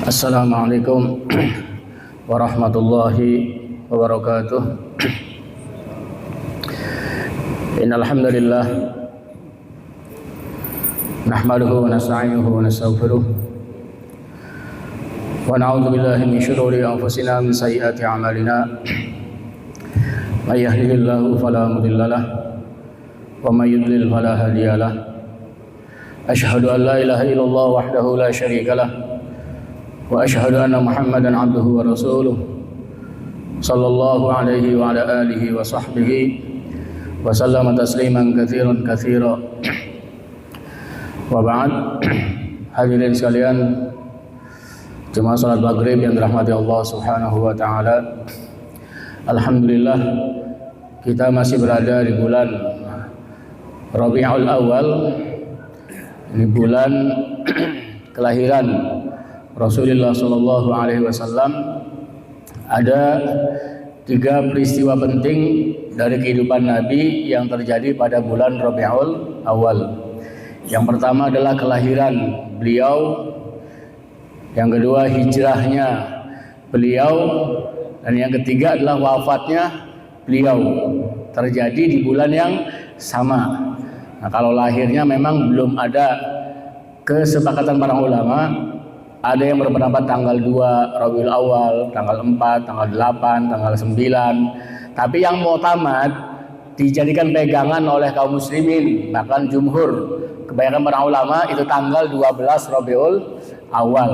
Assalamualaikum warahmatullahi wabarakatuh. Innal hamdalillah nahmaduhu wa nasta'inuhu wa nastaghfiruh wa na'udzu billahi min shururi anfusina min sayyiati a'malina. May yahdihillahu fala mudilla lahu wa may yudlil fala hadiya lahu. Asyhadu an la ilaha illallah wahdahu la syarika lahu wa asyhadu anna Muhammadan abduhu wa rasuluh sallallahu alaihi wa ala alihi wa sahbihi wa sallama tasliman katsiran katsira. Wa ba'd. Hadirin sekalian, jemaah salat maghrib yang dirahmati Allah Subhanahu wa taala. Alhamdulillah kita masih berada di bulan Rabiul Awal. Ini bulan kelahiran Rasulullah Shallallahu Alaihi Wasallam. Ada 3 peristiwa penting dari kehidupan Nabi yang terjadi pada bulan Rabiul Awal. Yang pertama adalah kelahiran beliau, yang kedua hijrahnya beliau, dan yang ketiga adalah wafatnya beliau, terjadi di bulan yang sama. Nah, kalau lahirnya memang belum ada kesepakatan para ulama. Ada yang berpendapat tanggal 2 Rabiul Awal, tanggal 4, tanggal 8, tanggal 9. Tapi yang mu'tamad dijadikan pegangan oleh kaum muslimin, bahkan jumhur, kebanyakan para ulama itu tanggal 12 Rabiul Awal.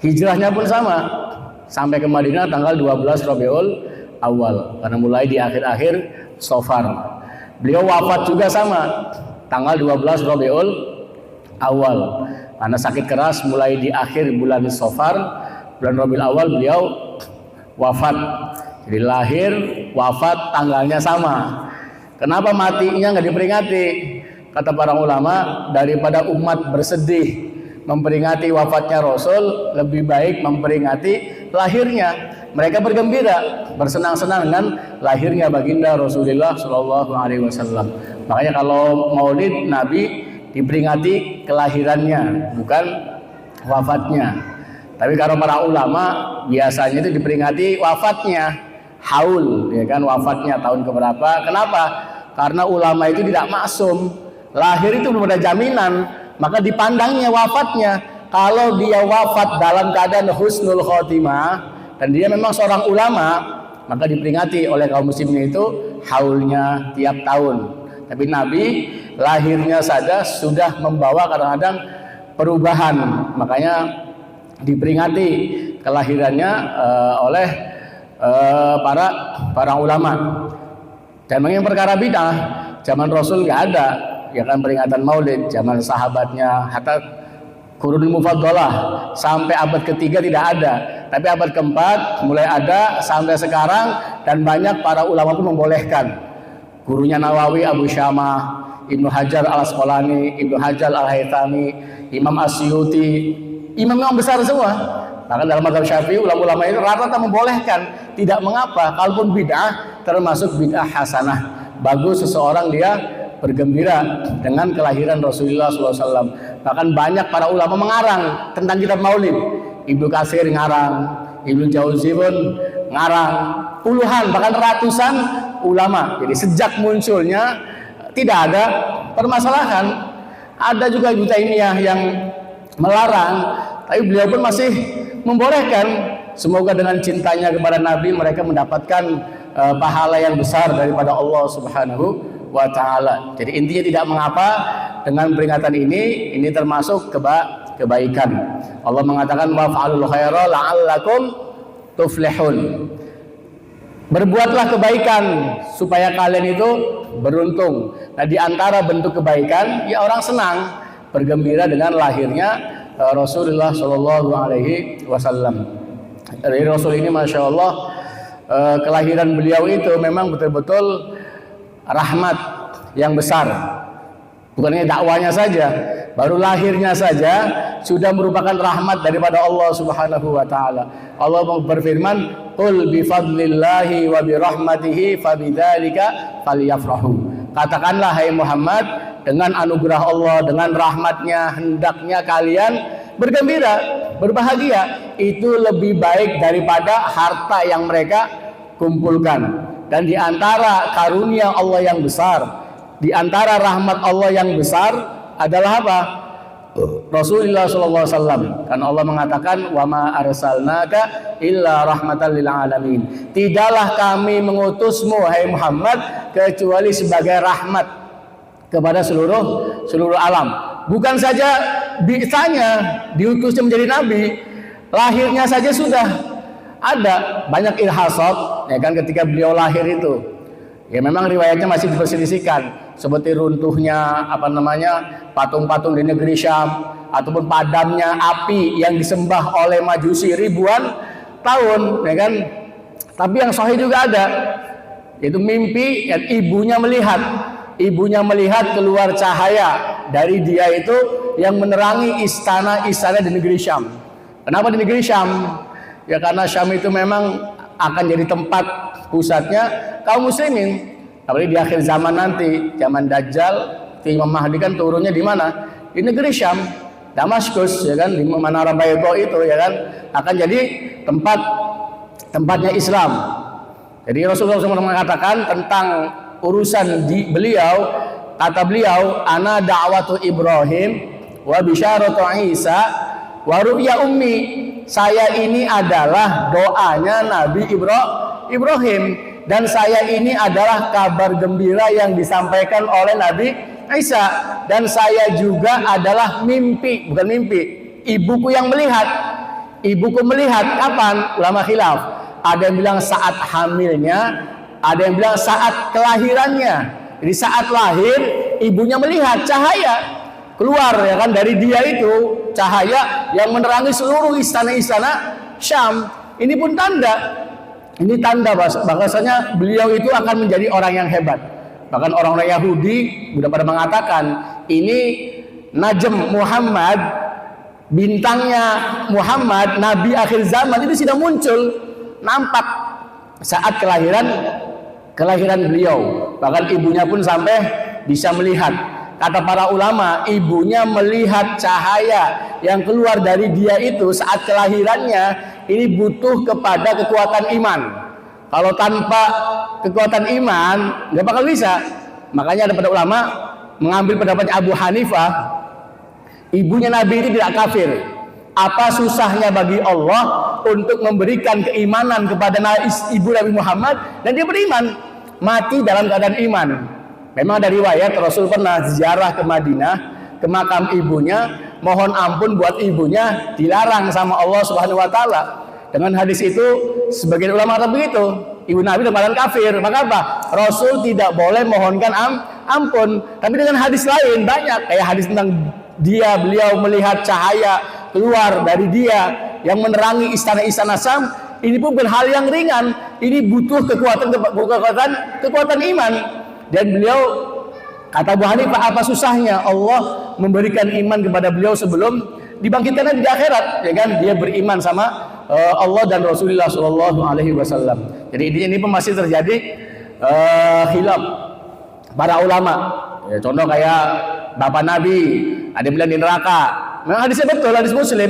Hijrahnya pun sama, sampai ke Madinah tanggal 12 Rabiul Awal, karena mulai di akhir-akhir Safar. Beliau wafat juga sama, tanggal 12 Rabiul Awal. Karena sakit keras mulai di akhir bulan Safar, bulan Rabiul Awal beliau wafat. Jadi lahir, wafat tanggalnya sama. Kenapa matinya nggak diperingati? Kata para ulama, daripada umat bersedih memperingati wafatnya Rasul, lebih baik memperingati lahirnya. Mereka bergembira, bersenang-senang dengan lahirnya baginda Rasulullah Shallallahu Alaihi Wasallam. Makanya kalau Maulid Nabi diperingati kelahirannya, bukan wafatnya. Tapi kalau para ulama biasanya itu diperingati wafatnya, haul, ya kan, wafatnya tahun keberapa. Kenapa? Karena ulama itu tidak maksum. Lahir itu belum ada jaminan, maka dipandangnya wafatnya. Kalau dia wafat dalam keadaan husnul khotimah dan dia memang seorang ulama, maka diperingati oleh kaum muslimin itu haulnya tiap tahun. Tapi Nabi lahirnya saja sudah membawa kadang-kadang perubahan, makanya diperingati kelahirannya oleh para ulama. Dan mengenai perkara bid'ah, zaman Rasul nggak ada, ya kan, peringatan Maulid. Zaman sahabatnya, hatta Qurunul Mufaddalah sampai abad ketiga tidak ada, tapi abad keempat mulai ada sampai sekarang, dan banyak para ulama pun membolehkan. Gurunya Nawawi, Abu Syamah, Ibnu Hajar Al-Asqalani, Ibnu Hajar Al-Haythami, Imam Asyuti, imam-imam besar semua. Bahkan dalam mazhab Syafi'i, ulama-ulama itu rata-rata membolehkan, tidak mengapa. Kalaupun bid'ah, termasuk bid'ah hasanah. Bagus seseorang dia bergembira dengan kelahiran Rasulullah SAW. Bahkan banyak para ulama mengarang tentang kitab Maulid. Ibnu Katsir ngarang, Ibnu Jauzi pun ngarang, puluhan bahkan ratusan ulama. Jadi sejak munculnya tidak ada permasalahan. Ada juga Ibnu Taimiyah yang melarang, tapi beliau pun masih membolehkan. Semoga dengan cintanya kepada Nabi mereka mendapatkan pahala yang besar daripada Allah Subhanahu wa taala. Jadi intinya tidak mengapa dengan peringatan ini termasuk kebaikan. Allah mengatakan wa fa'alul khaira la'allakum tuflihun. Berbuatlah kebaikan supaya kalian itu beruntung. Nah, di antara bentuk kebaikan, ya orang senang, bergembira dengan lahirnya Rasulullah Shallallahu Alaihi Wasallam. Dari Rasul ini, masya Allah, kelahiran beliau itu memang betul-betul rahmat yang besar. Bukan hanya dakwanya saja, baru lahirnya saja sudah merupakan rahmat daripada Allah Subhanahu wa taala. Allah berfirman, "Qul bi fadlillahi wa bi rahmatihi fabidzalika falyafrahu." Katakanlah hai Muhammad, dengan anugerah Allah, dengan rahmatnya, hendaknya kalian bergembira, berbahagia. Itu lebih baik daripada harta yang mereka kumpulkan. Dan di antara karunia Allah yang besar, di antara rahmat Allah yang besar adalah apa? Rasulullah SAW. Kan Allah mengatakan, wa ma arsalnaka illa rahmatan lil alamin. Tidaklah kami mengutusmu hai Muhammad kecuali sebagai rahmat kepada seluruh alam. Bukan saja bi'tsanya, diutusnya menjadi nabi, lahirnya saja sudah ada banyak irhasat, ya kan, ketika beliau lahir itu. Ya memang riwayatnya masih diperselisihkan, seperti runtuhnya patung-patung di negeri Syam, ataupun padamnya api yang disembah oleh Majusi ribuan tahun, ya kan. Tapi yang sahih juga ada, yaitu mimpi yang ibunya melihat keluar cahaya dari dia itu yang menerangi istana-istana di negeri Syam. Kenapa di negeri Syam? Ya karena Syam itu memang akan jadi tempat pusatnya kaum muslimin. Apalagi di akhir zaman nanti, zaman Dajjal, Imam Mahdi kan turunnya di mana? Di negeri Syam, Damaskus, ya kan, di Menara Baydo itu, ya kan, akan jadi tempatnya Islam. Jadi Rasulullah SAW mengatakan tentang urusan beliau, kata beliau, ana da'watu Ibrahim wa bisyaratu Isa wa ru'ya ummi. Saya ini adalah doanya Nabi Ibrahim, dan saya ini adalah kabar gembira yang disampaikan oleh Nabi Isa, dan saya juga adalah bukan mimpi, ibuku yang melihat. Ibuku melihat kapan? Ulama khilaf. Ada yang bilang saat hamilnya, ada yang bilang saat kelahirannya. Jadi saat lahir ibunya melihat cahaya keluar, ya kan, dari dia itu, cahaya yang menerangi seluruh istana-istana Syam. Ini pun tanda. Ini tanda bahwasanya beliau itu akan menjadi orang yang hebat. Bahkan orang-orang Yahudi sudah pada mengatakan, ini Najm Muhammad, bintangnya Muhammad, Nabi akhir zaman itu sudah muncul, nampak saat kelahiran beliau. Bahkan ibunya pun sampai bisa melihat. Kata para ulama, ibunya melihat cahaya yang keluar dari dia itu saat kelahirannya, ini butuh kepada kekuatan iman. Kalau tanpa kekuatan iman nggak bakal bisa. Makanya ada para ulama mengambil pendapat Abu Hanifah, ibunya Nabi itu tidak kafir. Apa susahnya bagi Allah untuk memberikan keimanan kepada ibu Nabi Muhammad, dan dia beriman, mati dalam keadaan iman. Memang ada riwayat Rasul pernah ziarah ke Madinah, ke makam ibunya, mohon ampun buat ibunya, dilarang sama Allah Subhanahu wa taala. Dengan hadis itu sebagian ulama kata begitu, ibu Nabi dalam keadaan kafir. Maka apa? Rasul tidak boleh mohonkan ampun. Tapi dengan hadis lain banyak, kayak hadis tentang beliau melihat cahaya keluar dari dia yang menerangi istana-istana Syam. Ini pun hal yang ringan. Ini butuh kekuatan iman. Dan beliau, kata Abu Hanifah, apa susahnya Allah memberikan iman kepada beliau sebelum dibangkitkan di akhirat, ya kan? Dia beriman sama Allah dan Rasulullah SAW. Jadi ini pun masih terjadi khilaf para ulama. Ya, contoh kayak bapak Nabi, ada yang bilang di neraka. Memang hadisnya betul, hadis Muslim.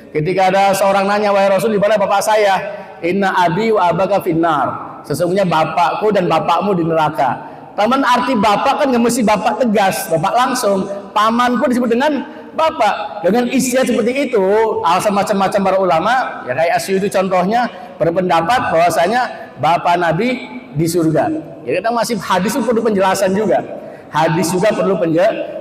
Ketika ada seorang nanya, wahai Rasul, di mana bapak saya? Inna abi wa abaka finnar. Sesungguhnya bapakku dan bapakmu di neraka. Taman arti bapak kan nggak mesti bapak tegas, bapak langsung. Paman pun disebut dengan bapak. Dengan istilah seperti itu, alasan macam-macam para ulama, ya kayak Asy'ari itu contohnya, berpendapat bahwasanya bapak Nabi di surga. Ya kita masih hadis itu perlu penjelasan juga. Hadis juga perlu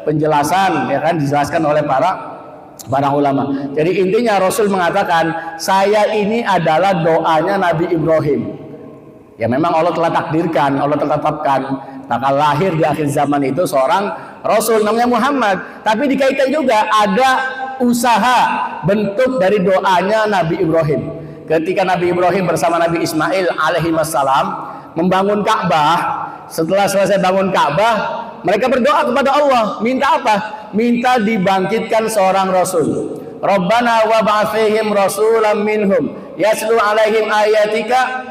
penjelasan, ya kan, dijelaskan oleh para ulama. Jadi intinya Rasul mengatakan, saya ini adalah doanya Nabi Ibrahim. Ya memang Allah telah takdirkan, Allah telah tetapkan bakal lahir di akhir zaman itu seorang Rasul namanya Muhammad. Tapi dikaitkan juga ada usaha bentuk dari doanya Nabi Ibrahim. Ketika Nabi Ibrahim bersama Nabi Ismail alaihi wassalam membangun Ka'bah, setelah selesai bangun Ka'bah, mereka berdoa kepada Allah. Minta apa? Minta dibangkitkan seorang Rasul. Rabbana wa ba'athihim rasulam minhum yaslu alaihim ayatika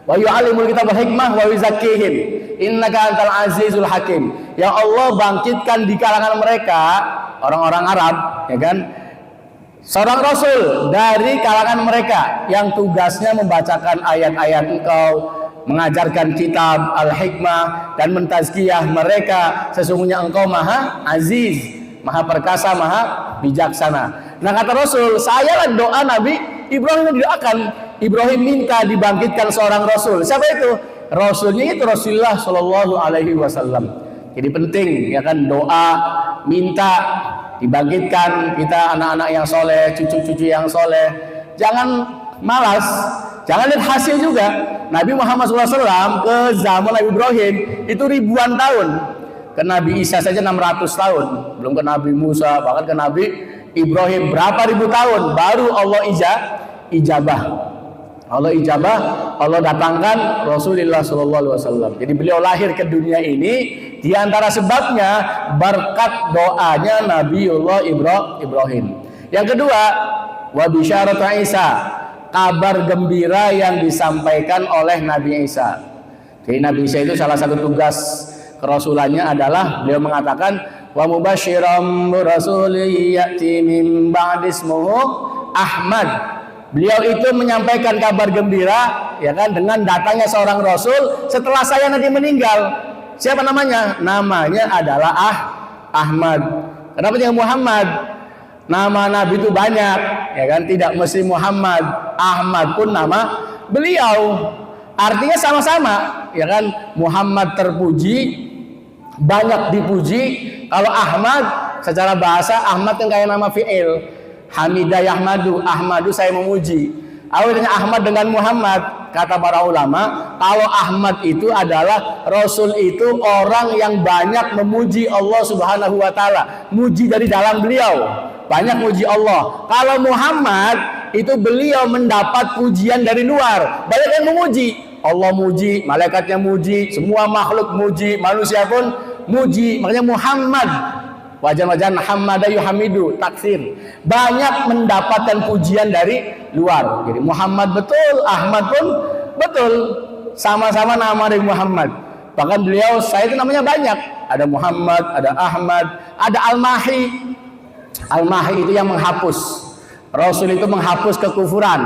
Wa yu'allimul kitab wal hikmah wa yuzakkihim. Innaka antal azizul hakim. Ya Allah bangkitkan di kalangan mereka orang-orang Arab, ya kan? Seorang rasul dari kalangan mereka yang tugasnya membacakan ayat-ayat Engkau, mengajarkan kitab al-hikmah dan mentazkiyah mereka. Sesungguhnya Engkau Maha Aziz, Maha Perkasa, Maha Bijaksana. Nah kata Rasul, saya lah doa Nabi Ibrahim yang didoakan. Ibrahim minta dibangkitkan seorang Rasul. Siapa itu? Rasulnya itu Rasulullah Shallallahu Alaihi Wasallam. Jadi penting ya kan doa, minta dibangkitkan kita anak-anak yang soleh, cucu-cucu yang soleh. Jangan malas, jangan lihat hasil juga. Nabi Muhammad SAW ke zaman Nabi Ibrahim itu ribuan tahun. Ke Nabi Isa saja 600 tahun, belum ke Nabi Musa, bahkan ke Nabi Ibrahim berapa ribu tahun baru Allah ijabah. Allah ijabah, Allah datangkan Rasulullah SAW. Jadi beliau lahir ke dunia ini di antara sebabnya berkat doanya Nabiullah Ibrahim. Yang kedua, wa bisyaratu Isa, kabar gembira yang disampaikan oleh Nabi Isa. Jadi Nabi Isa itu salah satu tugas kerasulannya adalah beliau mengatakan wa mubasyiram rasulin ya'ti min ba'di ismuhu Ahmad. Beliau itu menyampaikan kabar gembira ya kan dengan datangnya seorang rasul setelah saya nanti meninggal. Siapa namanya? Namanya adalah Ahmad. Kenapa jangan Muhammad? Nama Nabi itu banyak ya kan, tidak mesti Muhammad. Ahmad pun nama beliau. Artinya sama-sama ya kan, Muhammad terpuji, banyak dipuji. Kalau Ahmad secara bahasa Ahmad kan kayak nama fi'il. Hamidah Yahmadu, Ahmadu saya memuji. Awalnya Ahmad dengan Muhammad, kata para ulama, kalau Ahmad itu adalah Rasul itu orang yang banyak memuji Allah Subhanahu wa taala, muji dari dalam beliau, banyak muji Allah. Kalau Muhammad itu beliau mendapat pujian dari luar, banyak yang memuji. Allah muji, malaikatnya muji, semua makhluk muji, manusia pun muji. Makanya Muhammad wajan-wajan hamada yuhamidu taksir, banyak mendapatkan pujian dari luar. Jadi Muhammad betul, Ahmad pun betul, sama-sama nama dari Muhammad. Bahkan beliau saya itu namanya banyak, ada Muhammad, ada Ahmad, ada Al-Mahi. Al-Mahi itu yang menghapus. Rasul itu menghapus kekufuran,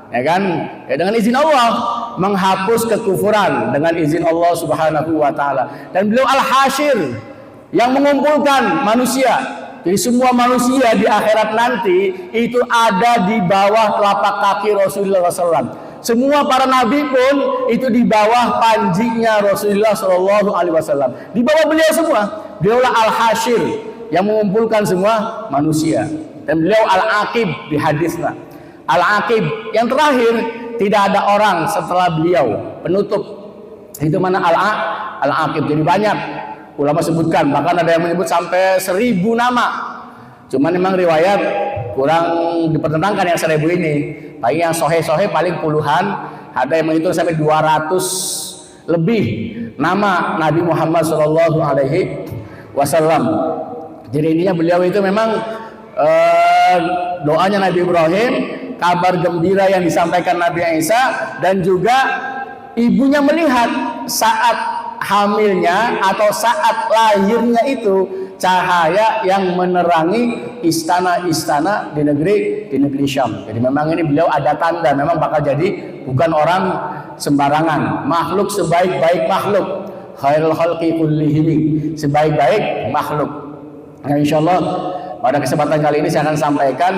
ya kan? Ya, dengan izin Allah menghapus kekufuran dengan izin Allah Subhanahu wa taala. Dan beliau Al-Hasyir yang mengumpulkan manusia. Jadi semua manusia di akhirat nanti itu ada di bawah telapak kaki Rasulullah SAW. Semua para nabi pun itu di bawah panjinya Rasulullah SAW. Di bawah beliau semua. Beliaulah Al-Hasyir yang mengumpulkan semua manusia. Dan beliau Al-Aqib di hadisnya. Al-Aqib yang terakhir, tidak ada orang setelah beliau penutup. Itu mana Al-Aqib. Jadi banyak ulama sebutkan, bahkan ada yang menyebut sampai 1000 nama. Cuman memang riwayat kurang dipertentangkan yang 1000 ini. Paling yang sohe-sohe paling puluhan, ada yang menghitung sampai 200 lebih nama Nabi Muhammad SAW. Jadi intinya beliau itu memang doanya Nabi Ibrahim, kabar gembira yang disampaikan Nabi Isa, dan juga ibunya melihat saat hamilnya atau saat lahirnya itu cahaya yang menerangi istana-istana di negeri Syam. Jadi memang ini beliau ada tanda memang bakal jadi bukan orang sembarangan, makhluk sebaik-baik makhluk, khairul khalqi kullihim, sebaik-baik makhluk. Nah, insyaallah pada kesempatan kali ini saya akan sampaikan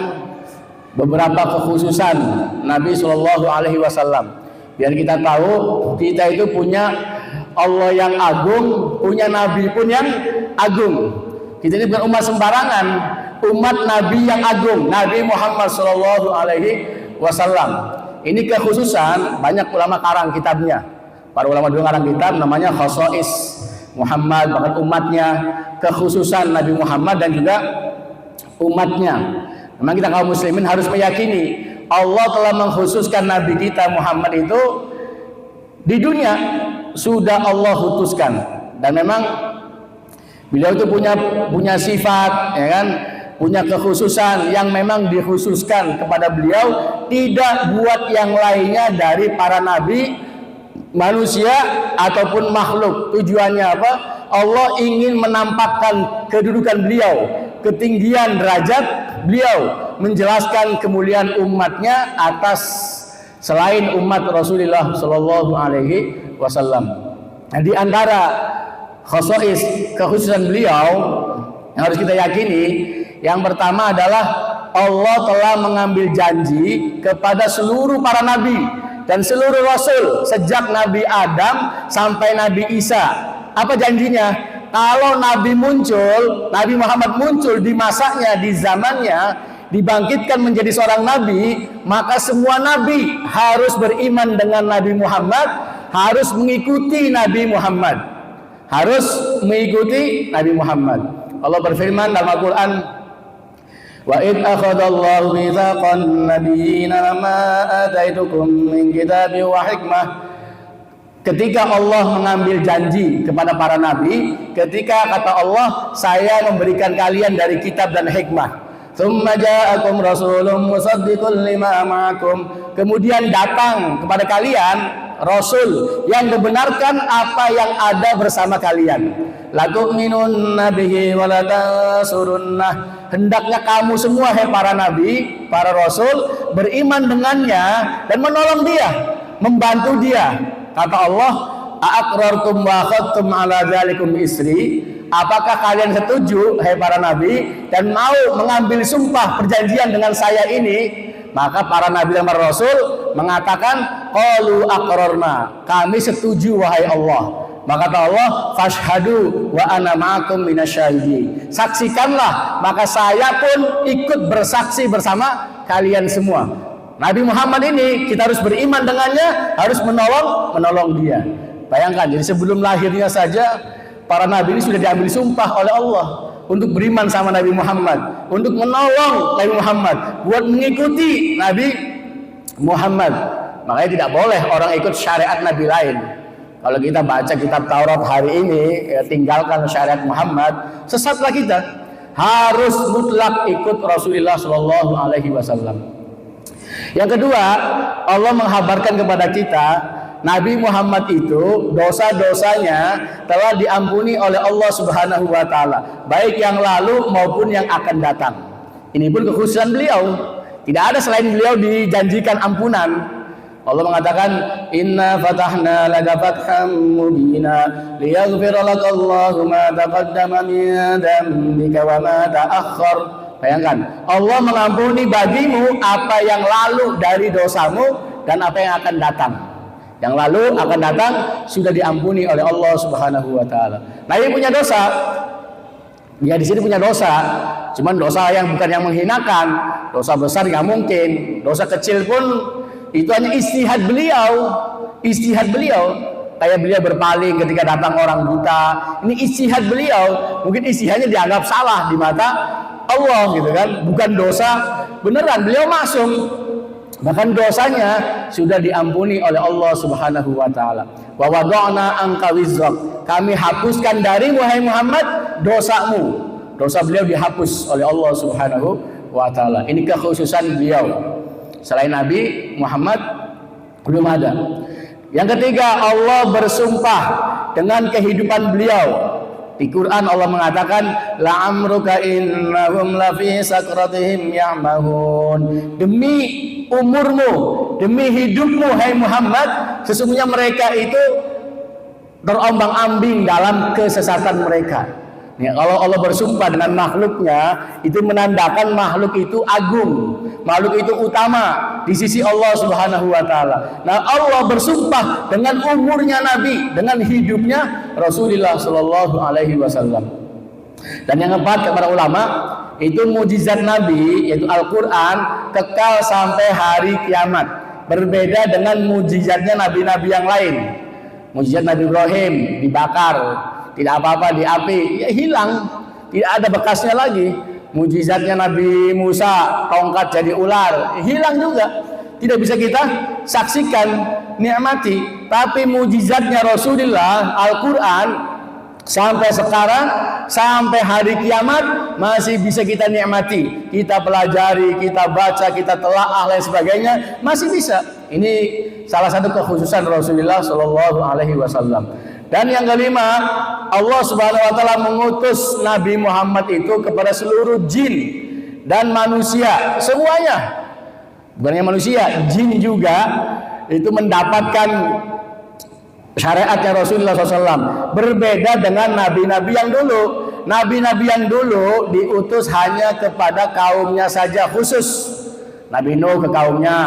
beberapa kekhususan Nabi Shallallahu Alaihi Wasallam biar kita tahu kita itu punya Allah yang agung, punya Nabi pun yang agung. Kita ini bukan umat sembarangan, umat Nabi yang agung, Nabi Muhammad Shallallahu Alaihi Wasallam. Ini kekhususan, banyak ulama karang kitabnya. Para ulama dulu karang kitab namanya Khosais Muhammad, bahkan umatnya, kekhususan Nabi Muhammad dan juga umatnya. Memang kita kaum muslimin harus meyakini Allah telah mengkhususkan Nabi kita Muhammad itu di dunia sudah Allah putuskan, dan memang beliau itu punya sifat, ya kan, punya kekhususan yang memang dikhususkan kepada beliau, tidak buat yang lainnya dari para nabi manusia ataupun makhluk. Tujuannya apa? Allah ingin menampakkan kedudukan beliau, ketinggian derajat beliau, menjelaskan kemuliaan umatnya atas selain umat Rasulullah Shallallahu Alaihi Wasallam. Nah, di antara kekhususan beliau yang harus kita yakini, yang pertama adalah Allah telah mengambil janji kepada seluruh para nabi dan seluruh rasul sejak Nabi Adam sampai Nabi Isa. Apa janjinya? Kalau Nabi muncul, Nabi Muhammad muncul di masanya, di zamannya, dibangkitkan menjadi seorang nabi, maka semua nabi harus beriman dengan Nabi Muhammad, harus mengikuti Nabi Muhammad, harus mengikuti Nabi Muhammad. Allah berfirman dalam Al-Quran, wa id akhadallahu mitsaqan nabiyyina lama ataitukum min kitabin wa hikmah. Ketika Allah mengambil janji kepada para nabi, ketika kata Allah, saya memberikan kalian dari kitab dan hikmah. Tsumma ja'akum rasulun musaddiqun lima ma'akum. Kemudian datang kepada kalian rasul yang membenarkan apa yang ada bersama kalian. Latu'minunna bihi wa latansurunnah. Hendaknya kamu semua, hai para nabi, para rasul, beriman dengannya dan menolong dia, membantu dia. Kata Allah, a'aqrartum wa akhadtum ala dzalikum isri. Apakah kalian setuju, hai para nabi, dan mau mengambil sumpah perjanjian dengan saya ini? Maka para nabi dan para rasul mengatakan, qalu aqrarna, kami setuju wahai Allah. Maka kata Allah, fashhadu wa ana ma'akum minasyahidin. Saksikanlah, maka saya pun ikut bersaksi bersama kalian semua. Nabi Muhammad ini kita harus beriman dengannya, harus menolong dia. Bayangkan, jadi sebelum lahirnya saja para nabi ini sudah diambil sumpah oleh Allah untuk beriman sama Nabi Muhammad, untuk menolong Nabi Muhammad, buat mengikuti Nabi Muhammad. Makanya tidak boleh orang ikut syariat nabi lain. Kalau kita baca kitab Taurat hari ini, ya, tinggalkan syariat Muhammad, sesatlah kita. Harus mutlak ikut Rasulullah Shallallahu Alaihi Wasallam. Yang kedua, Allah menghabarkan kepada kita, Nabi Muhammad itu dosa-dosanya telah diampuni oleh Allah Subhanahu wa taala, baik yang lalu maupun yang akan datang. Ini pun kekhususan beliau. Tidak ada selain beliau dijanjikan ampunan. Allah mengatakan, inna fatahna laka fatham mubina liyaghfira lakallahu ma taqaddama min dhanbika wa ma ta'akhkhar. Bayangkan, Allah mengampuni bagimu apa yang lalu dari dosamu dan apa yang akan datang. Yang lalu akan datang sudah diampuni oleh Allah Subhanahu wa taala. Nabi punya dosa. Dia di sini punya dosa, cuman dosa yang bukan yang menghinakan. Dosa besar nggak mungkin. Dosa kecil pun itu hanya istihad beliau. Istihad beliau. Kayak beliau berpaling ketika datang orang buta. Ini istihad beliau. Mungkin istihadnya dianggap salah di mata Allah gitu kan, bukan dosa beneran, beliau maksum. Bahkan dosanya sudah diampuni oleh Allah Subhanahu wa taala. Wa wada'na anka wizrak. Kami hapuskan dari Muhammad dosamu. Dosa beliau dihapus oleh Allah Subhanahu wa taala. Ini kekhususan beliau. Selain Nabi Muhammad belum ada. Yang ketiga, Allah bersumpah dengan kehidupan beliau. Di Quran Allah mengatakan, la'amruka innahum lafi sakratihim ya'mahun. Demi umurmu, demi hidupmu hai Muhammad, sesungguhnya mereka itu terombang-ambing dalam kesesatan mereka. Ya, kalau Allah bersumpah dengan makhluknya, itu menandakan makhluk itu agung, makhluk itu utama di sisi Allah Subhanahu wa taala. Nah, Allah bersumpah dengan umurnya Nabi, dengan hidupnya Rasulullah Shallallahu alaihi wasallam. Dan yang keempat, kepada ulama, itu mujizat Nabi yaitu Al-Qur'an kekal sampai hari kiamat. Berbeda dengan mujizatnya nabi-nabi yang lain. Mujizat Nabi Ibrahim dibakar, tidak apa-apa di api, ya hilang, tidak ada bekasnya lagi. Mujizatnya Nabi Musa, tongkat jadi ular, hilang juga, tidak bisa kita saksikan, nikmati. Tapi mujizatnya Rasulullah Al-Quran Sampai sekarang, sampai hari kiamat masih bisa kita nikmati, kita pelajari, kita baca, kita telaah dan sebagainya, masih bisa. Ini salah satu kekhususan Rasulullah Shallallahu Alaihi Wasallam. Dan yang kelima, Allah Subhanahu Wa Taala mengutus Nabi Muhammad itu kepada seluruh jin dan manusia semuanya. Bukannya manusia, jin juga itu mendapatkan syariatnya Rasulullah SAW. Berbeda dengan nabi-nabi yang dulu. Nabi-nabi yang dulu diutus hanya kepada kaumnya saja khusus. Nabi Nuh ke kaumnya,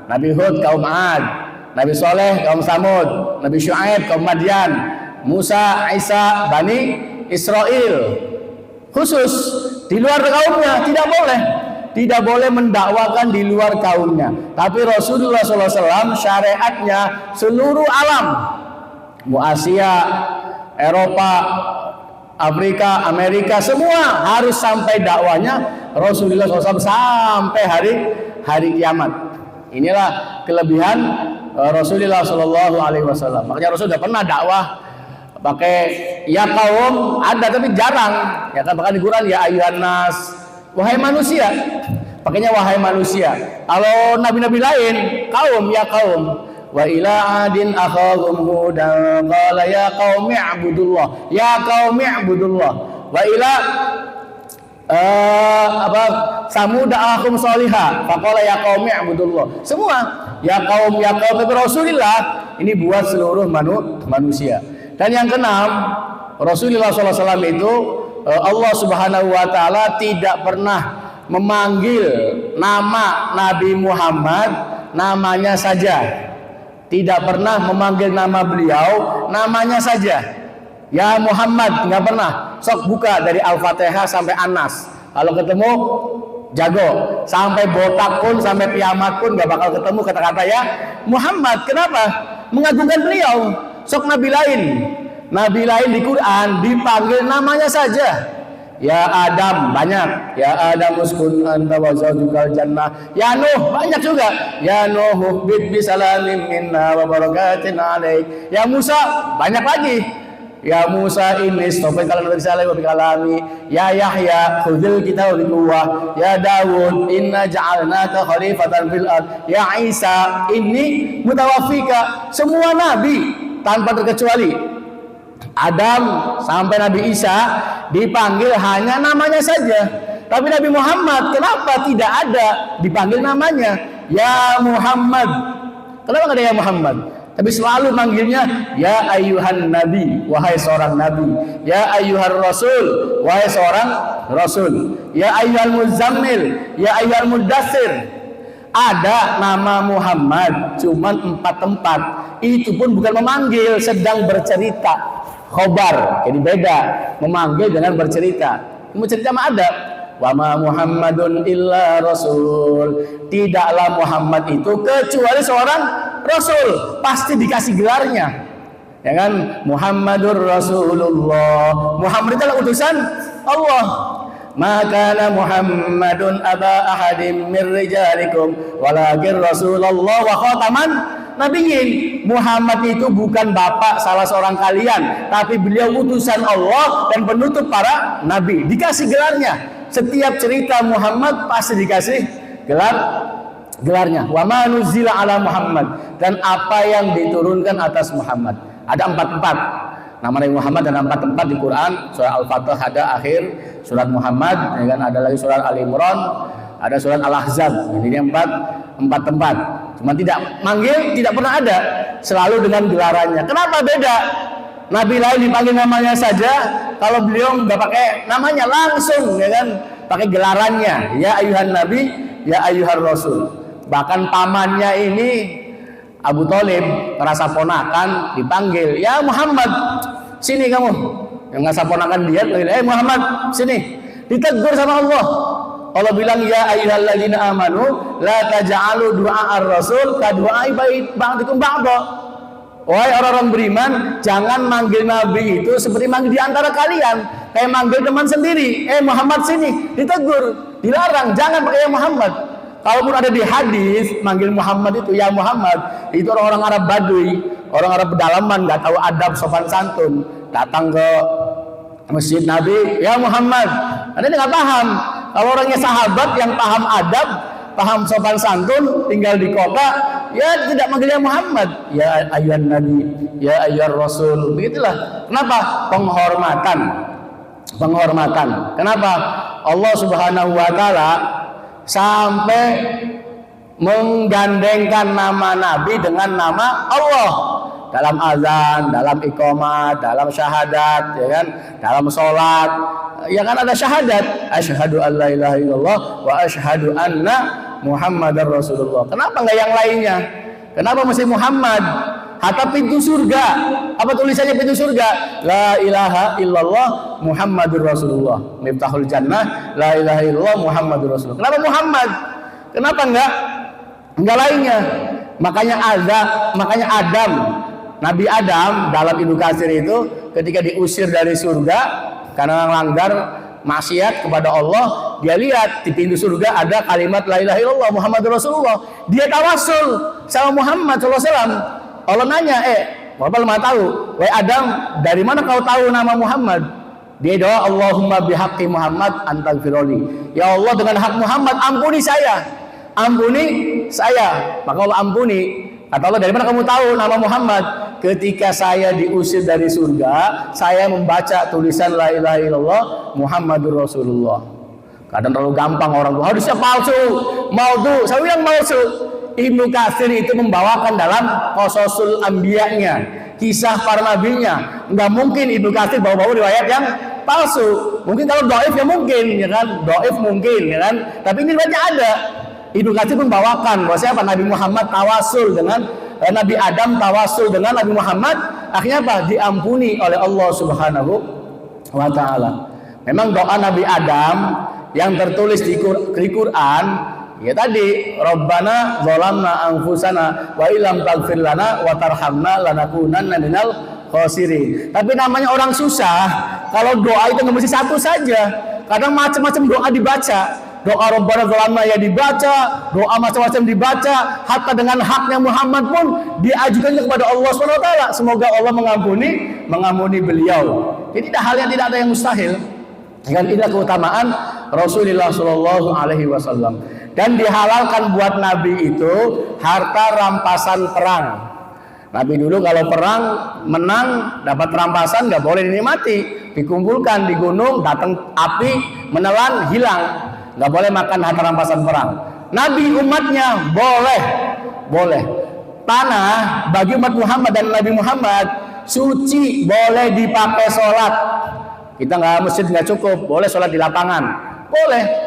Nabi Hud kaum Ad, Nabi Soleh kaum Samud, Nabi Syuaib kaum Madian, Musa, Isa, Bani Israel. Khusus di luar kaumnya tidak boleh. Tidak boleh mendakwakan di luar kaumnya. Tapi Rasulullah SAW syariatnya seluruh alam. Mau Asia, Eropa, Afrika, Amerika, semua harus sampai dakwanya Rasulullah SAW sampai hari kiamat. Inilah kelebihan Rasulullah SAW. Makanya Rasul sudah pernah dakwah pakai ya kaum, ada tapi jarang. Ya kan, bahkan di Quran ya ayuhan nas, wahai manusia. Pakainya wahai manusia. Kalau nabi-nabi lain kaum ya kaum. Wa ila adin akhahum hudan qala ya qaumi ibudullah, ya qaumi ibudullah. Wa ila Samud akhum salihah faqala ya qaumi ibudullah. Semua ya kaum Rasulullah ini buat seluruh manusia. Dan yang keenam, Rasulullah SAW itu Allah Subhanahu Wa Taala tidak pernah memanggil nama Nabi Muhammad namanya saja. Tidak pernah memanggil nama beliau namanya saja. Ya Muhammad, nggak pernah. Sok buka dari Al-Fatihah sampai Anas. Kalau ketemu jago. Sampai botak pun, sampai kiamat pun nggak bakal ketemu kata-kata ya Muhammad. Kenapa? Mengagungkan beliau. Sok nabi lain di Quran dipanggil namanya saja. Ya Adam banyak, ya Adam uskun anta wa zawjukal jannah. Ya Nuh banyak juga. Ya Nuh hubit bisalamin minna wa barakatin alaik. Ya Musa banyak lagi. Ya Musa ini stopin kalau nabi sallallahu alaihi wasallam. Ya Yahya khudil kita bi quwwah. Ya Daud inna ja'alnaka khalifatan fil ard. Ya Isa ini mutawaffika. Semua nabi tanpa terkecuali. Adam sampai Nabi Isa dipanggil hanya namanya saja. Tapi Nabi Muhammad kenapa tidak ada dipanggil namanya? Ya Muhammad. Kenapa nggak ada ya Muhammad? Tapi selalu manggilnya ya ayyuhan nabi, wahai seorang nabi. Ya ayyuhar rasul, wahai seorang rasul. Ya ayyuhal muzammil, ya ayyuhal mudassir. Ada nama Muhammad cuman 4 tempat. Itu pun bukan memanggil, sedang bercerita. Khobar, jadi beda memanggil dengan bercerita. Bercerita mah ada. Wa ma Muhammadun illa rasul. Tidaklah Muhammad itu kecuali seorang rasul. Pasti dikasih gelarnya. Ya kan? Muhammadur Rasulullah. Muhammad itu adalah utusan Allah. Maka Muhammadun aba ahadim min rijalikum walakin Rasulullah wa khataman nabiyyin. Muhammad itu bukan bapak salah seorang kalian, tapi beliau utusan Allah dan penutup para nabi. Dikasih gelarnya. Setiap cerita Muhammad pasti dikasih gelarnya. Wa ma nuzila ala Muhammad, dan apa yang diturunkan atas Muhammad. Ada 4 tempat. Nama Nabi Muhammad dan 4 tempat di Quran. Surah Al-Fatihah ada akhir, surat Muhammad, ya kan, ada lagi surat Al-Imran, ada surat Al-Ahzab. Ini 4 tempat. Cuma tidak manggil, tidak pernah ada. Selalu dengan gelarannya. Kenapa beda? Nabi lain dipanggil namanya saja, kalau beliau nggak pakai namanya langsung, ya kan, pakai gelarannya. Ya ayuhan nabi, ya ayuhan rasul. Bahkan pamannya ini Abu Thalib merasa ponakan dipanggil, ya Muhammad, sini kamu. Yang nggak ponakan dia, Muhammad, sini. Ditegur sama Allah. Allah bilang ya ayyuhalladzina amanu la taj'alu du'a ar-rasul ka du'ai ba'dikum ba'da. Wahai orang-orang beriman, jangan manggil nabi itu seperti manggil di antara kalian, kayak manggil teman sendiri. Muhammad sini, ditegur, dilarang, jangan pakai ya Muhammad. Kalaupun ada di hadis manggil Muhammad itu ya Muhammad, itu orang-orang Arab Badui, orang Arab pedalaman, nggak tahu adab sopan santun, datang ke masjid Nabi, ya Muhammad. Ada yang nggak paham. Kalau orangnya sahabat yang paham adab, paham sopan santun, tinggal di kota, ya tidak manggilnya Muhammad. Ya ayyuhan Nabi, ya ayyuhar Rasul. Begitulah. Kenapa? Penghormatan. Penghormatan. Kenapa? Allah Subhanahu wa taala sampai menggandengkan nama Nabi dengan nama Allah dalam azan, dalam iqamat, dalam syahadat, ya kan, dalam sholat, ya kan ada syahadat, asyhadu an la ilaha illallah wa asyhadu anna Muhammadar Rasulullah. Kenapa nggak yang lainnya? Kenapa mesti Muhammad? Hatta pintu surga, apa tulisannya pintu surga? La ilaha illallah Muhammadur Rasulullah. Miftahul jannah, la ilaha illallah Muhammadur Rasulullah. Kenapa Muhammad? Kenapa enggak lainnya? Makanya Adam, Nabi Adam dalam Ibnu Katsir itu ketika diusir dari surga karena melanggar maksiat kepada Allah, dia lihat di pintu surga ada kalimat la ilaha illallah Muhammadur Rasulullah. Dia tawasul sama Muhammad sallallahu alaihi wasallam. Allah nanya, Bapak lemah tahu, wahai Adam, dari mana kau tahu nama Muhammad? Dia doa, Allahumma bihaqqi Muhammad antaghfirli. Ya Allah, dengan hak Muhammad ampuni saya. Ampuni saya. Maka Allah ampuni. Kata Allah, dari mana kamu tahu nama Muhammad? Ketika saya diusir dari surga, saya membaca tulisan la ilaha illallah Muhammadur Rasulullah. Kadang terlalu gampang orang tuh, harusnya palsu, maudhu. Saya bilang palsu. Ibnu Katsir itu membawakan dalam Qasasul Anbiya-nya, kisah para nabinya. Enggak mungkin Ibnu Katsir bawa-bawa riwayat yang palsu. Mungkin kalau dhaif ya mungkin, ya kan? Dhaif mungkin, ya kan? Tapi ini riwayatnya ada. Ibnu Katsir membawakan bahwa siapa Nabi Muhammad tawasul dengan Nabi Adam, tawasul dengan Nabi Muhammad, akhirnya apa? Diampuni oleh Allah Subhanahu wa taala. Memang doa Nabi Adam yang tertulis di Quran, ya tadi, Rabbana zalamna anfusana wa illam taghfir lana wa tarhamna lanakunanna minal khosirin. Tapi namanya orang susah, kalau doa itu nggak mesti satu saja. Kadang macam-macam doa dibaca. Doa Rabbana zalamna ya dibaca, doa macam-macam dibaca, hatta dengan haknya Muhammad pun diajukan kepada Allah Subhanahu wa taala. Semoga Allah mengampuni beliau. Jadi hal yang tidak ada yang mustahil. Dan inilah keutamaan Rasulullah Shallallahu alaihi wasallam. Dan dihalalkan buat Nabi itu harta rampasan perang. Nabi dulu kalau perang menang dapat rampasan nggak boleh dinikmati, dikumpulkan di gunung, datang api menelan hilang, nggak boleh makan harta rampasan perang. Nabi umatnya boleh. Tanah bagi umat Muhammad dan Nabi Muhammad suci, boleh dipakai sholat. Kita nggak masjid nggak cukup, boleh sholat di lapangan, boleh.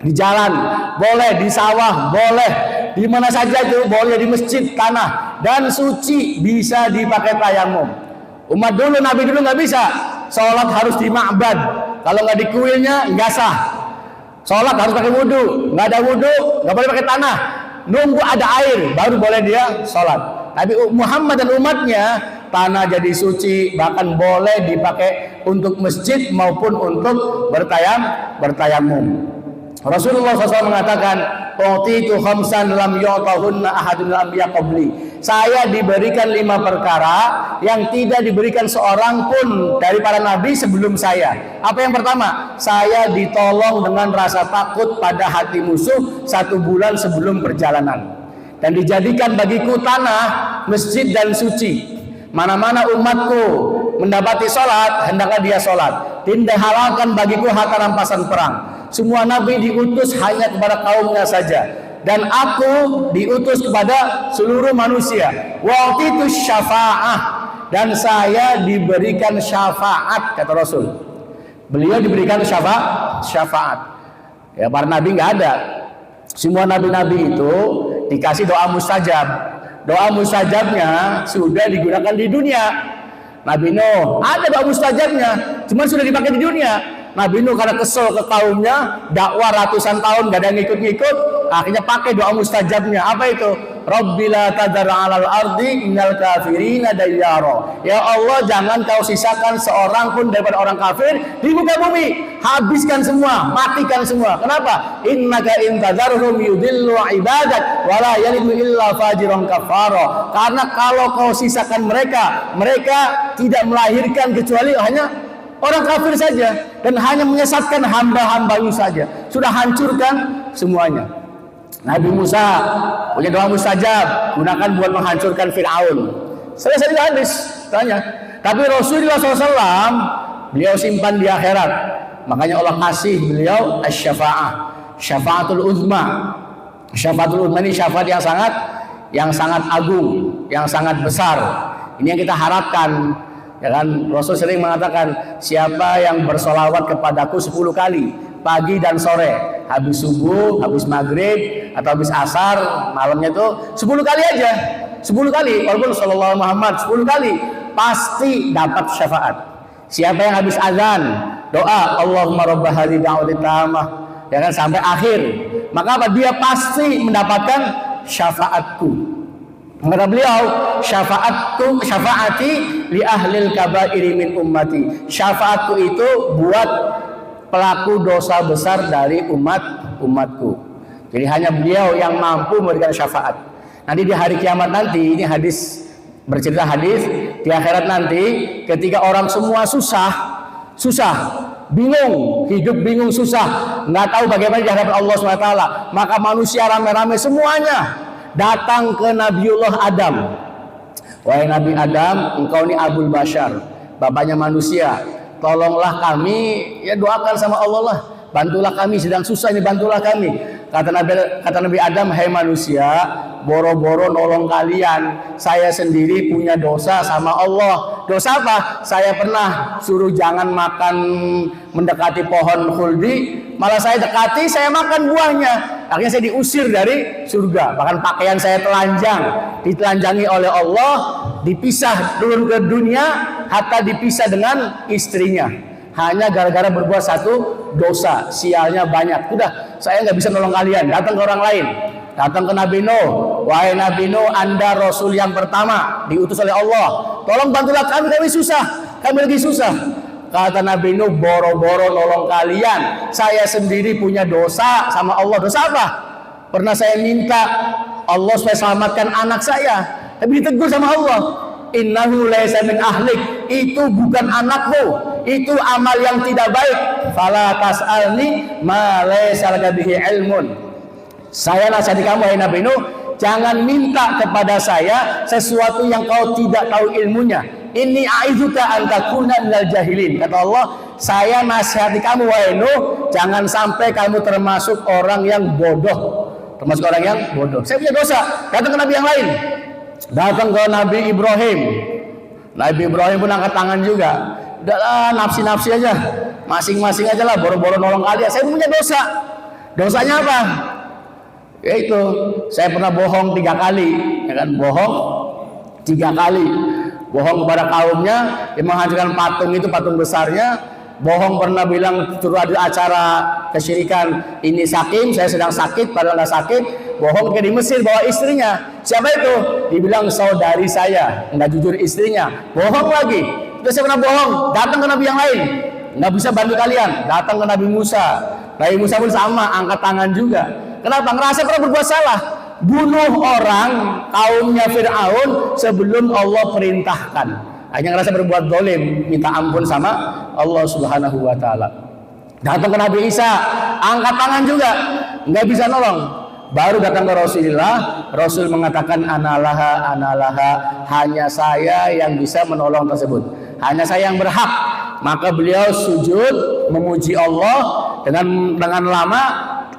Di jalan, boleh, di sawah, boleh, di mana saja itu boleh, di masjid, tanah, dan suci, bisa dipakai tayamum. Umat dulu, Nabi dulu nggak bisa, sholat harus di ma'bad, kalau nggak di kuilnya nggak sah. Sholat harus pakai wudhu, nggak ada wudhu nggak boleh pakai tanah, nunggu ada air baru boleh dia sholat. Tapi Muhammad dan umatnya tanah jadi suci, bahkan boleh dipakai untuk masjid maupun untuk bertayamum. Rasulullah SAW mengatakan, "Utitu khamsan lam yu'tahunna ahadun anbiya qabli." Saya diberikan 5 perkara yang tidak diberikan seorang pun dari para nabi sebelum saya. Apa yang pertama? Saya ditolong dengan rasa takut pada hati musuh 1 bulan sebelum perjalanan. Dan dijadikan bagiku tanah, masjid dan suci. Mana-mana umatku mendapati sholat, hendaklah dia sholat. Tidak halalkan bagiku harta rampasan perang. Semua nabi diutus hanya kepada kaumnya saja, dan aku diutus kepada seluruh manusia. Waqtitu syafa'ah, dan saya diberikan syafaat, kata Rasul. Beliau diberikan syafaat. Ya, para nabi nggak ada. Semua nabi-nabi itu dikasih doa mustajab. Doa mustajabnya sudah digunakan di dunia. Nabi Nuh ada doa mustajabnya, cuma sudah dipakai di dunia. Nabi Nuh karena kesel ke kaumnya, dakwah ratusan tahun gak ada yang ngikut-ngikut, akhirnya pakai doa mustajabnya. Apa itu? Rabbila tadar 'alal ardi innal kafirina dayyara. Ya Allah, jangan kau sisakan seorang pun daripada orang kafir di muka bumi. Habiskan semua, matikan semua. Kenapa? Innaka in tadarhum yudillu ibadak wa la yalidu illa fajiran kafara. Karena kalau kau sisakan mereka, mereka tidak melahirkan kecuali hanya orang kafir saja, dan hanya menyesatkan hamba-hambanya saja. Sudah hancurkan semuanya. Nabi Musa punya doa mustajab, gunakan buat menghancurkan Fir'aun. Selesai hadis tanya. Tapi Rasulullah SAW beliau simpan di akhirat. Makanya Allah kasih beliau asy-syafa'ah, syafaatul uzma. Syafaatul uzma ini syafaat yang sangat agung, yang sangat besar. Ini yang kita harapkan. Ya kan, Rasul sering mengatakan, siapa yang bersolawat kepadaku 10 kali pagi dan sore, habis subuh, habis maghrib, atau habis asar, malamnya itu 10 kali aja, 10 kali, walaupun sallallahu Muhammad 10 kali, pasti dapat syafaat. Siapa yang habis azan doa Allahumma rabb hadhihi da'wati tammah, ya kan, sampai akhir, maka apa? Dia pasti mendapatkan syafaatku. Kata beliau, syafaati li ahlil kabairi min ummati. Syafaatku itu buat pelaku dosa besar dari umatku. Jadi hanya beliau yang mampu memberikan syafaat. Nanti di hari kiamat nanti, ini hadis, bercerita hadis, di akhirat nanti ketika orang semua susah, bingung, hidup bingung, susah, nggak tahu bagaimana di hadapan Allah SWT, maka manusia rame-rame semuanya datang ke Nabiullah Adam. Wahai Nabi Adam, engkau ini Abul Bashar, bapaknya manusia, tolonglah kami, ya doakan sama Allah lah, bantulah kami, sedang susah ini, bantulah kami. Kata Nabi Adam, hai manusia, boro-boro nolong kalian, saya sendiri punya dosa sama Allah. Dosa apa? Saya pernah suruh jangan makan mendekati pohon khuldi, malah saya dekati, saya makan buahnya. Akhirnya saya diusir dari surga. Bahkan pakaian saya ditelanjangi oleh Allah, dipisah turun ke dunia, hatta dipisah dengan istrinya. Hanya gara-gara berbuat satu dosa, sialnya banyak. Udah, saya nggak bisa nolong kalian. Datang ke orang lain, datang ke Nabi Nuh. Wahai Nabi Nuh, Anda Rasul yang pertama diutus oleh Allah. Tolong bantulah kami susah, kami lagi susah. Kata Nabi Nuh, boro-boro nolong kalian, saya sendiri punya dosa sama Allah. Dosa apa? Pernah saya minta Allah supaya selamatkan anak saya, tapi ditegur sama Allah, innahu laisa min ahlik, itu bukan anakmu, itu amal yang tidak baik. Fala tas'alni ma laisa laka bihi ilmun. Saya nasihati kamu, hai Nabi Nuh, jangan minta kepada saya sesuatu yang kau tidak tahu ilmunya. Ini aizuka an takuna minal jahilin. Kata Allah, saya nasihati kamu wahai Nuh, jangan sampai kamu termasuk orang yang bodoh. Termasuk orang yang bodoh. Saya punya dosa. Datang ke Nabi yang lain. Datang ke Nabi Ibrahim. Nabi Ibrahim pun angkat tangan juga. Udahlah, nafsi-nafsi aja, masing-masing aja lah, boro-boro nolong kalian. Saya punya dosa. Dosanya apa? Yaitu saya pernah bohong 3 kali, ya kan? Bohong 3 kali. Bohong kepada kaumnya, yang menghancurkan patung itu, patung besarnya. Bohong pernah bilang suruh ada acara kesyirikan, ini sakim, saya sedang sakit, padahal nggak sakit. Bohong ke di Mesir bawa istrinya. Siapa itu? Dibilang saudari saya, nggak jujur istrinya. Bohong lagi. Terus saya pernah bohong, datang ke Nabi yang lain, nggak bisa bantu kalian. Datang ke Nabi Musa. Nabi Musa pun sama, angkat tangan juga. Kenapa? Ngerasa pernah berbuat salah. Bunuh orang kaumnya Fir'aun sebelum Allah perintahkan. Hanya ngerasa berbuat dolim, minta ampun sama Allah Subhanahu wa Ta'ala. Datang ke Nabi Isa, angkat tangan juga, nggak bisa nolong. Baru datang ke Rasulullah, Rasul mengatakan analaha, hanya saya yang bisa menolong tersebut, hanya saya yang berhak. Maka beliau sujud memuji Allah dengan lama.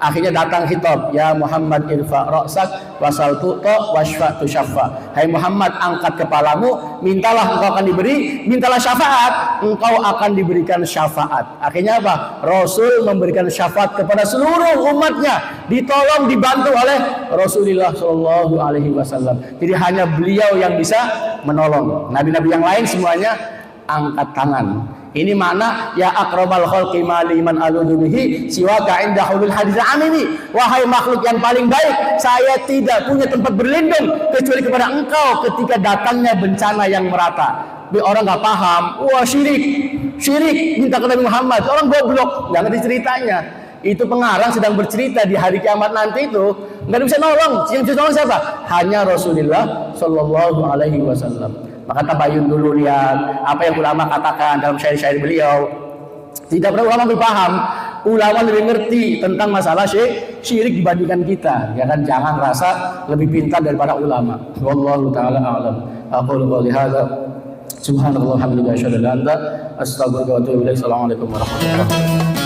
Akhirnya datang khitab, ya Muhammad irfa ra'sak wasal tu'ta washfa tushaffa. Hai Muhammad, angkat kepalamu, mintalah engkau akan diberi, mintalah syafaat, engkau akan diberikan syafaat. Akhirnya apa? Rasul memberikan syafaat kepada seluruh umatnya, ditolong, dibantu oleh Rasulullah Shallallahu Alaihi Wasallam. Jadi hanya beliau yang bisa menolong. Nabi-nabi yang lain semuanya angkat tangan. Ini makna ya akramal khalqi maliman aludubihi siwaka inda hulul hadis amini. Wahai makhluk yang paling baik, saya tidak punya tempat berlindung kecuali kepada engkau ketika datangnya bencana yang merata. Tapi orang nggak paham, wah syirik minta ke Nabi Muhammad. Orang goblok, nggak ngerti ceritanya. Itu pengarang sedang bercerita di hari kiamat nanti itu nggak bisa nolong. Yang bisa nolong siapa? Hanya Rasulullah Shallallahu Alaihi Wasallam. Maka tabayun dulu, lihat apa yang ulama katakan dalam syair-syair beliau. Tidak pernah ulama lebih paham, ulama lebih ngerti tentang masalah syirik dibandingkan kita. Ya kan, jangan rasa lebih pintar daripada ulama. Wallahu taala a'lam. Aqulu qouli hadza subhanallah walhamdulillah asyhadu an la ilaha illa anta astaghfiruka wa atubu ilaik. Assalamualaikum warahmatullahi wabarakatuh.